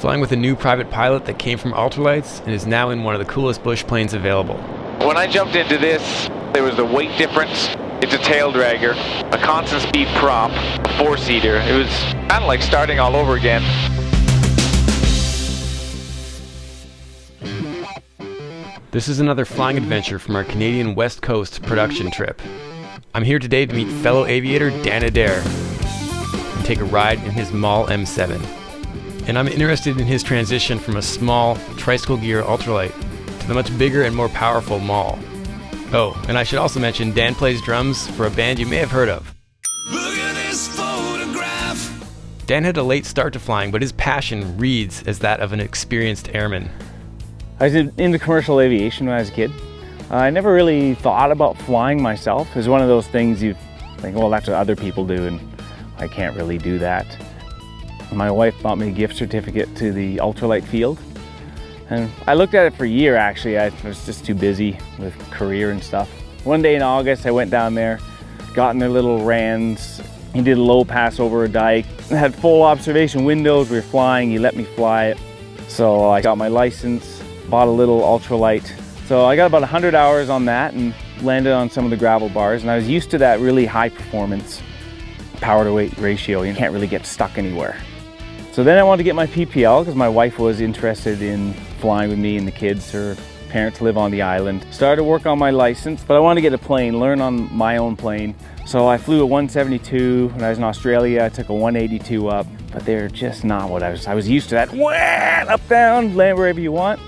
flying with a new private pilot that came from Ultralights and is now in one of the coolest bush planes available. When I jumped into this, there was a weight difference. It's a tail dragger, a constant speed prop, a four-seater. It was kind of like starting all over again. This is another flying adventure from our Canadian West Coast production trip. I'm here today to meet fellow aviator Dan Adair and take a ride in his Maule M7. And I'm interested in his transition from a small tricycle gear ultralight to the much bigger and more powerful Maule. Oh, and I should also mention Dan plays drums for a band you may have heard of. Look at this photograph. Dan had a late start to flying, but his passion reads as that of an experienced airman. I was into commercial aviation when I was a kid. I never really thought about flying myself. It was one of those things you think, well, that's what other people do, and I can't really do that. My wife bought me a gift certificate to the ultralight field. And I looked at it for a year, actually. I was just too busy with career and stuff. One day in August, I went down there, got in their little Rans. He did a low pass over a dike. It had full observation windows. We were flying. He let me fly it. So I got my license, bought a little ultralight. So I got about 100 hours on that and landed on some of the gravel bars. And I was used to that really high performance power to weight ratio. You can't really get stuck anywhere. So then I wanted to get my PPL because my wife was interested in flying with me and the kids. Her parents live on the island. Started to work on my license, but I wanted to get a plane, learn on my own plane. So I flew a 172. When I was in Australia, I took a 182 up, but they're just not what I was used to that. Wah! Up, down, land wherever you want.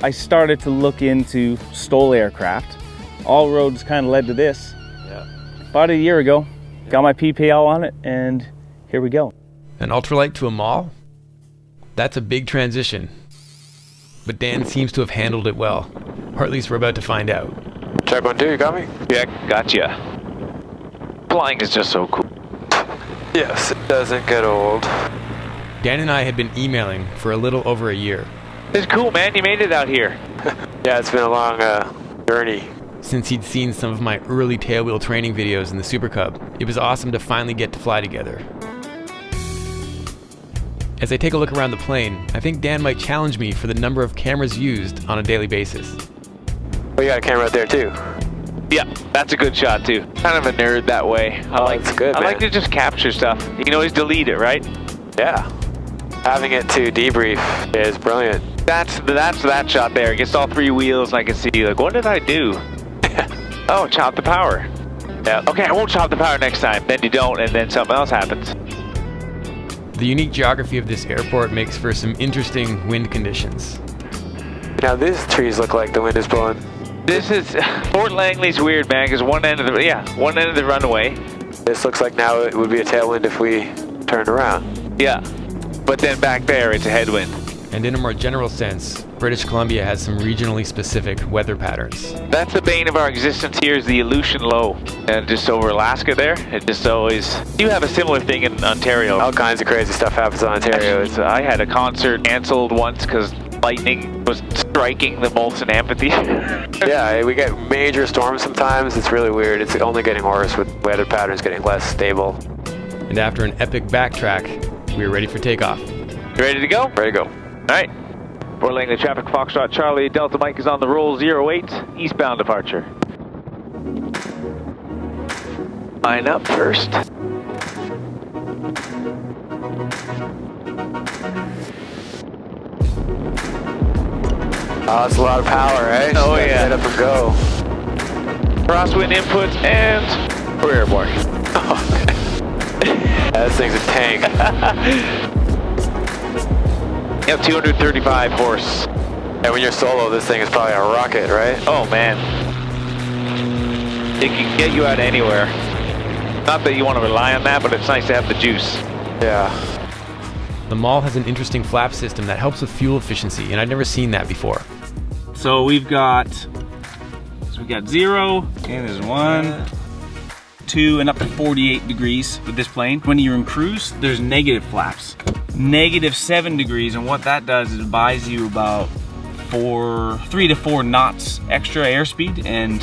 I started to look into STOL aircraft. All roads kind of led to this. Yeah. About a year ago, got my PPL on it, and here we go. An ultralight to a Maule? That's a big transition. But Dan seems to have handled it well. Or at least we're about to find out. Check 1, 2, you got me? Yeah, gotcha. Flying is just so cool. Yes, it doesn't get old. Dan and I had been emailing for a little over a year. It's cool, man. You made it out here. Yeah, it's been a long journey. Since he'd seen some of my early tail wheel training videos in the Super Cub, it was awesome to finally get to fly together. As I take a look around the plane, I think Dan might challenge me for the number of cameras used on a daily basis. Oh, you got a camera out there too? Yeah, that's a good shot too. Kind of a nerd that way. That's good, I man. like to just capture stuff. You can always delete it, right? Yeah. Having it to debrief is brilliant. That's that shot there. It gets all three wheels and I can see, like, what did I do? Oh, chop the power. Yeah. Okay, I won't chop the power next time. Then you don't, and then something else happens. The unique geography of this airport makes for some interesting wind conditions. Now these trees look like the wind is blowing. This is Fort Langley's weird, man, because one end of the runway. This looks like now it would be a tailwind if we turned around. Yeah, but then back there it's a headwind. And in a more general sense, British Columbia has some regionally specific weather patterns. That's the bane of our existence here, is the Aleutian Low. And just over Alaska there, it just always... You have a similar thing in Ontario. All kinds of crazy stuff happens in Ontario. I had a concert canceled once because lightning was striking the Molson Amphitheater. Yeah, we get major storms sometimes. It's really weird. It's only getting worse with weather patterns getting less stable. And after an epic backtrack, we are ready for takeoff. You ready to go? Ready to go. All right. Fort Langley traffic, Foxtrot Charlie, Delta Mike is on the roll, 08, eastbound departure. Line up first. Oh, that's a lot of power, right? Oh, yeah. Get up and go. Crosswind inputs and we're airborne. Yeah, this thing's a tank. You have 235 horse. And when you're solo, this thing is probably a rocket, right? Oh, man. It can get you out anywhere. Not that you want to rely on that, but it's nice to have the juice. Yeah. The Maule has an interesting flap system that helps with fuel efficiency, and I'd never seen that before. So we've got 0, and there's 1, 2, and up to 48 degrees with this plane. When you're in cruise, there's negative flaps. -7 degrees, and what that does is it buys you about 3 to 4 knots extra airspeed and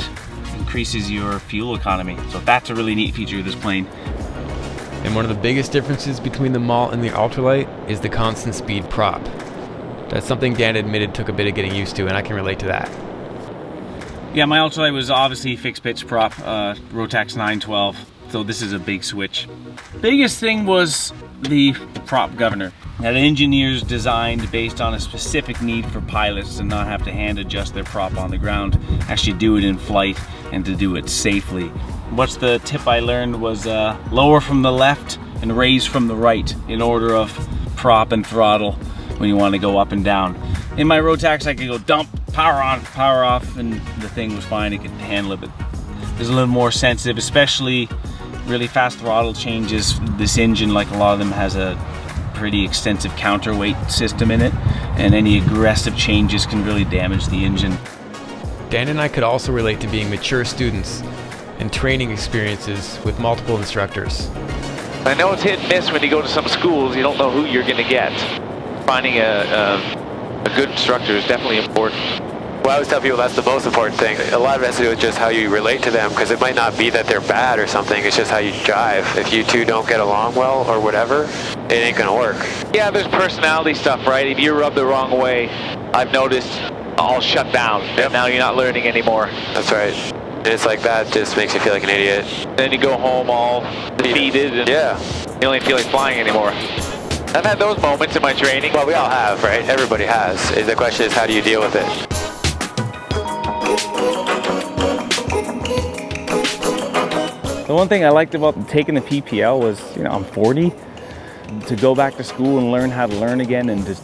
increases your fuel economy. So that's a really neat feature of this plane. And one of the biggest differences between the Maule and the Ultralight is the constant speed prop. That's something Dan admitted took a bit of getting used to, and I can relate to that. Yeah, my Ultralight was obviously fixed pitch prop, Rotax 912, so this is a big switch. Biggest thing was the prop governor. That engineers designed based on a specific need for pilots to not have to hand adjust their prop on the ground, actually do it in flight and to do it safely. What's the tip I learned was lower from the left and raise from the right in order of prop and throttle when you want to go up and down. In my Rotax I could go dump, power on, power off, and the thing was fine, it could handle it, but it's a little more sensitive, especially really fast throttle changes. This engine, like a lot of them, has a pretty extensive counterweight system in it, and any aggressive changes can really damage the engine. Dan and I could also relate to being mature students and training experiences with multiple instructors. I know it's hit and miss when you go to some schools, you don't know who you're going to get. Finding a good instructor is definitely important. Well, I always tell people that's the most important thing. A lot of it has to do with just how you relate to them, because it might not be that they're bad or something, it's just how you drive. If you two don't get along well or whatever, it ain't gonna work. Yeah, there's personality stuff, right? If you rub the wrong way, I've noticed, I'll shut down. Yep. Now you're not learning anymore. That's right. And it's like that just makes you feel like an idiot. Then you go home all defeated and Yeah. you don't even feel like flying anymore. I've had those moments in my training. Well, we all have, right? Everybody has. The question is, how do you deal with it? The one thing I liked about taking the PPL was, you know, I'm 40. To go back to school and learn how to learn again and to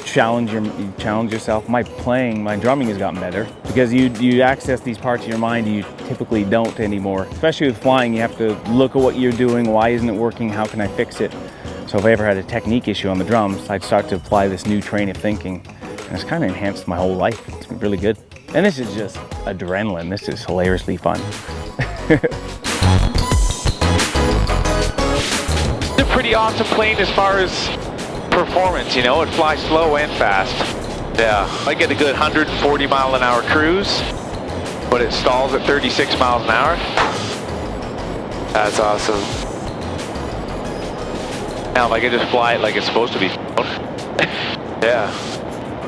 challenge yourself. My drumming has gotten better because you access these parts of your mind you typically don't anymore. Especially with flying, you have to look at what you're doing. Why isn't it working? How can I fix it? So if I ever had a technique issue on the drums, I'd start to apply this new train of thinking. And it's kind of enhanced my whole life. It's been really good. And this is just adrenaline. This is hilariously fun. It's a pretty awesome plane as far as performance, you know, it flies slow and fast. Yeah, I get a good 140 mile an hour cruise, but it stalls at 36 miles an hour. That's awesome. Now if I could just fly it like it's supposed to be. Yeah.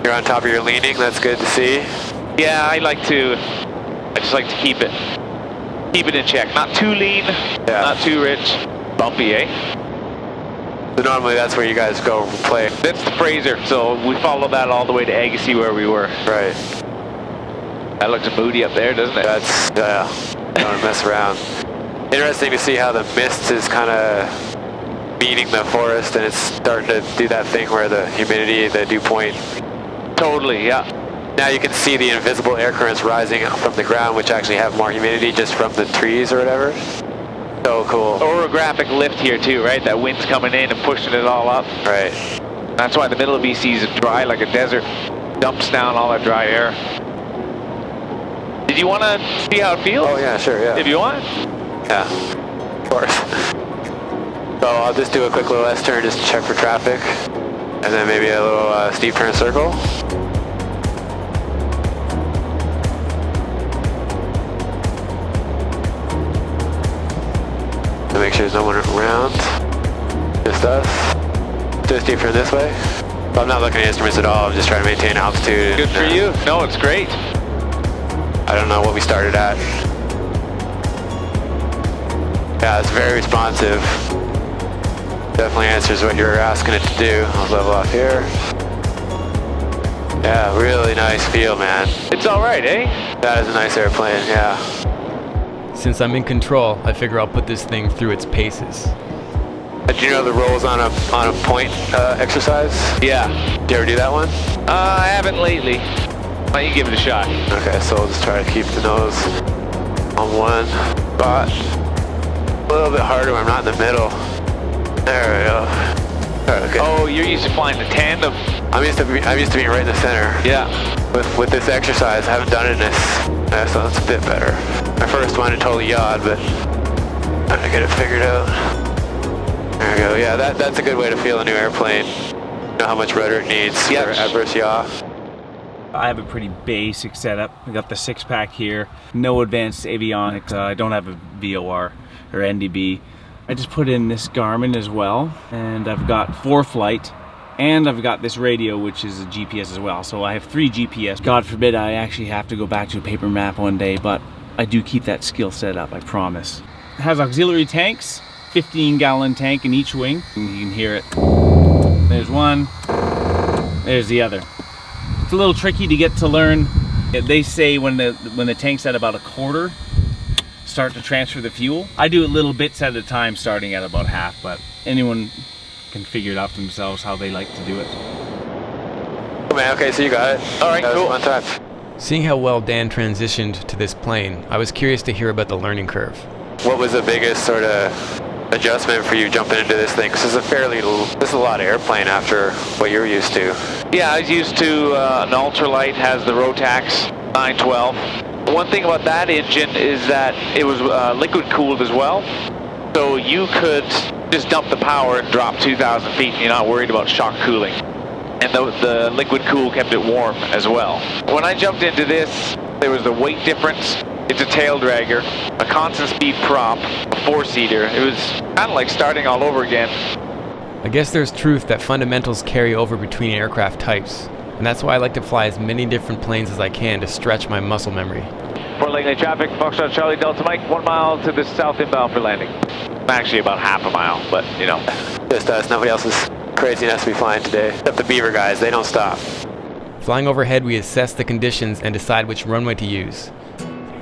You're on top of your leaning, that's good to see. Yeah, I just like to keep it in check. Not too lean, not too rich. Bumpy, eh? So normally that's where you guys go play. That's the Fraser, so we followed that all the way to Agassiz where we were. Right. That looks moody up there, doesn't it? That's, don't mess around. Interesting to see how the mist is kind of beating the forest and it's starting to do that thing where the humidity, the dew point. Totally, yeah. Now you can see the invisible air currents rising from the ground, which actually have more humidity just from the trees or whatever. So cool. Orographic lift here too, right? That wind's coming in and pushing it all up. Right. That's why the middle of BC is dry like a desert. Dumps down all that dry air. Did you want to see how it feels? Oh yeah, sure, yeah. If you want. Yeah, of course. So I'll just do a quick little S-turn just to check for traffic. And then maybe a little steep turn circle. To make sure there's no one around. Just us. Do a steep turn this way. But I'm not looking at instruments at all. I'm just trying to maintain altitude. Good for you. No, it's great. I don't know what we started at. Yeah, it's very responsive. Definitely answers what you're asking it to do. I'll level off here. Yeah, really nice feel, man. It's all right, eh? That is a nice airplane, yeah. Since I'm in control, I figure I'll put this thing through its paces. Do you know the rolls on a point exercise? Yeah. Do you ever do that one? I haven't lately. Why don't you give it a shot? Okay, so we'll just try to keep the nose on one spot. A little bit harder when I'm not in the middle. There we go. Okay. Oh, you're used to flying the tandem. I'm used to being right in the center. Yeah. With this exercise, I haven't done it in this, so it's a bit better. My first one, it totally yawed, but I'm trying to get it figured out. There we go. Yeah, that's a good way to feel a new airplane. You know how much rudder it needs for adverse yaw. I have a pretty basic setup. I got the 6-pack here. No advanced avionics. I don't have a VOR or NDB. I just put in this Garmin as well, and I've got 4-flight And I've got this radio, which is a GPS as well. So I have 3 GPS. God forbid I actually have to go back to a paper map one day, but I do keep that skill set up, I promise. It has auxiliary tanks, 15-gallon tank in each wing. And you can hear it. There's one, there's the other. It's a little tricky to get to learn. They say when the tank's at about a quarter, start to transfer the fuel. I do it little bits at a time, starting at about half, but anyone can figure it out for themselves how they like to do it. Oh man, okay, so you got it. All right, cool. On time. Seeing how well Dan transitioned to this plane, I was curious to hear about the learning curve. What was the biggest sort of adjustment for you jumping into this thing? Because this is a lot of airplane after what you're used to. Yeah, I was used to an Ultralight, has the Rotax 912. One thing about that engine is that it was liquid cooled as well. So you could just dump the power and drop 2,000 feet and you're not worried about shock cooling. And the liquid cool kept it warm as well. When I jumped into this, there was the weight difference. It's a tail dragger, a constant speed prop, a 4-seater. It was kind of like starting all over again. I guess there's truth that fundamentals carry over between aircraft types, and that's why I like to fly as many different planes as I can to stretch my muscle memory. Fort Langley traffic, Foxtrot Charlie Delta Mike, 1 mile to the south inbound for landing. Actually about half a mile, but you know. Just us, nobody else is crazy enough to be flying today. Except the Beaver guys, they don't stop. Flying overhead, we assess the conditions and decide which runway to use.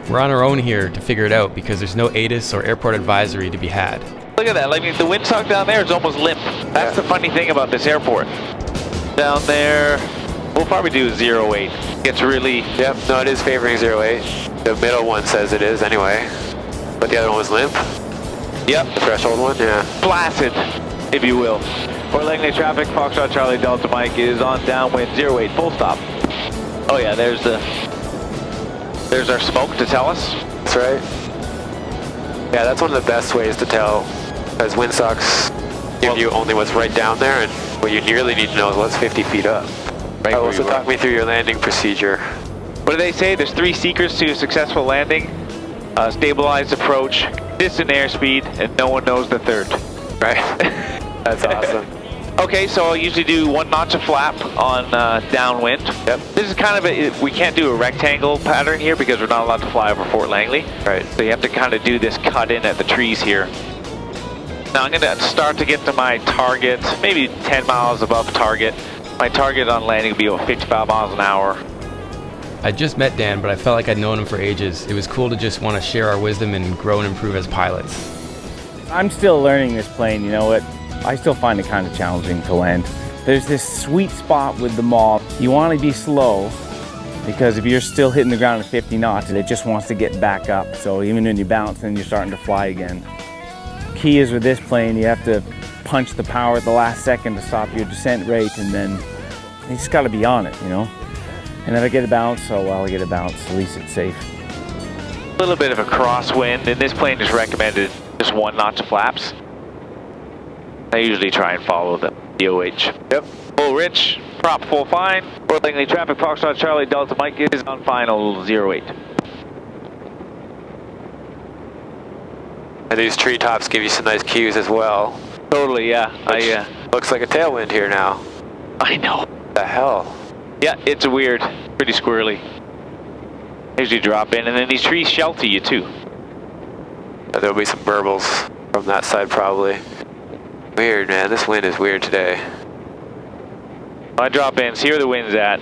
We're on our own here to figure it out because there's no ATIS or airport advisory to be had. Look at that, like the windsock down there is almost limp. That's the funny thing about this airport. Down there, we'll probably do 08. It's really... Yep, no, it is favoring 08. The middle one says it is anyway. But the other one was limp. Yep. The threshold one, yeah. Flaccid, if you will. Fort Langley traffic, Foxtrot Charlie Delta Mike is on downwind 08, full stop. Oh yeah, there's our smoke to tell us. That's right. Yeah, that's one of the best ways to tell, as windsocks give you only what's right down there, and what you really need to know is what's 50 feet up. Right. Oh, so talk me through your landing procedure. What do they say? There's 3 secrets to a successful landing. Stabilized approach, distant airspeed, and no one knows the third. Right. That's awesome. Okay, so I'll usually do 1 notch of flap on downwind. Yep. This is kind of we can't do a rectangle pattern here because we're not allowed to fly over Fort Langley. Right. So you have to kind of do this cut in at the trees here. Now I'm going to start to get to my target, maybe 10 miles above target. My target on landing will be about 55 miles an hour. I just met Dan, but I felt like I'd known him for ages. It was cool to just want to share our wisdom and grow and improve as pilots. I'm still learning this plane, you know what? I still find it kind of challenging to land. There's this sweet spot with the Maule. You want to be slow because if you're still hitting the ground at 50 knots, it just wants to get back up. So even when you bounce, then you're starting to fly again. Key is with this plane, you have to punch the power at the last second to stop your descent rate, and then you just got to be on it, you know? And if I get a bounce, oh well, I get a bounce, at least it's safe. A little bit of a crosswind, and this plane is recommended just 1 notch of flaps. I usually try and follow the DOH. Yep. Full rich, prop full fine. Fort Langley traffic, Foxtrot Charlie Delta Mike is on final 08. And these treetops give you some nice cues as well. Totally, yeah. Looks like a tailwind here now. I know. What the hell? Yeah, it's weird. Pretty squirrely. As you drop in, and then these trees shelter you too. There'll be some burbles from that side probably. Weird, man. This wind is weird today. I drop in, see where the wind's at.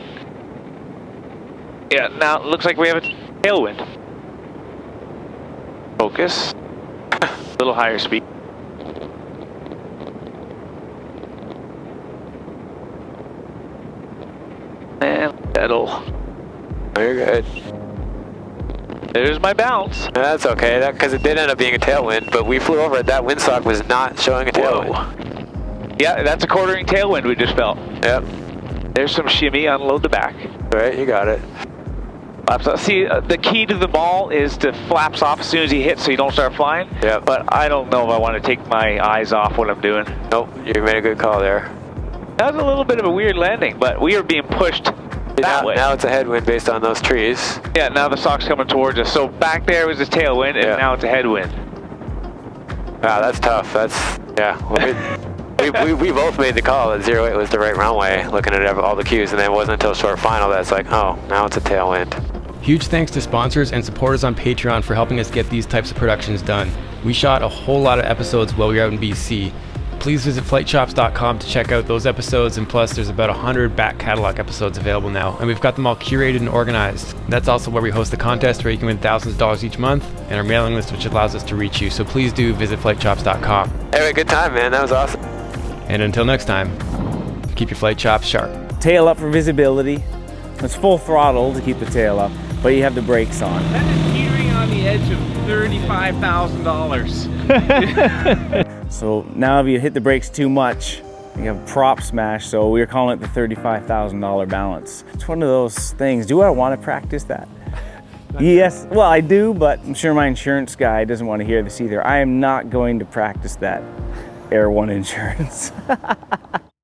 Yeah, now it looks like we have a tailwind. Focus. A little higher speed. And settle. Oh, you're good. There's my bounce. That's okay, because it did end up being a tailwind, but we flew over it. That windsock was not showing a tailwind. Whoa. Yeah, that's a quartering tailwind we just felt. Yep. There's some shimmy, unload the back. All right, you got it. Flaps off. See, the key to the Maule is to flaps off as soon as you hit so you don't start flying. Yep. But I don't know if I want to take my eyes off what I'm doing. Nope, you made a good call there. That was a little bit of a weird landing, but we are being pushed that way. Now it's a headwind based on those trees. Yeah, now the sock's coming towards us. So back there was a tailwind, and now it's a headwind. Wow, that's tough. That's, yeah. Well, we both made the call that 08 was the right runway, looking at all the cues, and then it wasn't until short final that's like, oh, now it's a tailwind. Huge thanks to sponsors and supporters on Patreon for helping us get these types of productions done. We shot a whole lot of episodes while we were out in BC. Please visit flightshops.com to check out those episodes, and plus there's about 100 back catalog episodes available now, and we've got them all curated and organized. That's also where we host the contest where you can win thousands of dollars each month, and our mailing list which allows us to reach you, so please do visit flightshops.com. Anyway, good time, man. That was awesome. And until next time, keep your flight chops sharp. Tail up for visibility. It's full throttle to keep the tail up, but you have the brakes on. That is teetering on the edge of $35,000. So now if you hit the brakes too much, you have a prop smash, so we're calling it the $35,000 balance. It's one of those things. Do I want to practice that? Yes, well I do, but I'm sure my insurance guy doesn't want to hear this either. I am not going to practice that Air One insurance.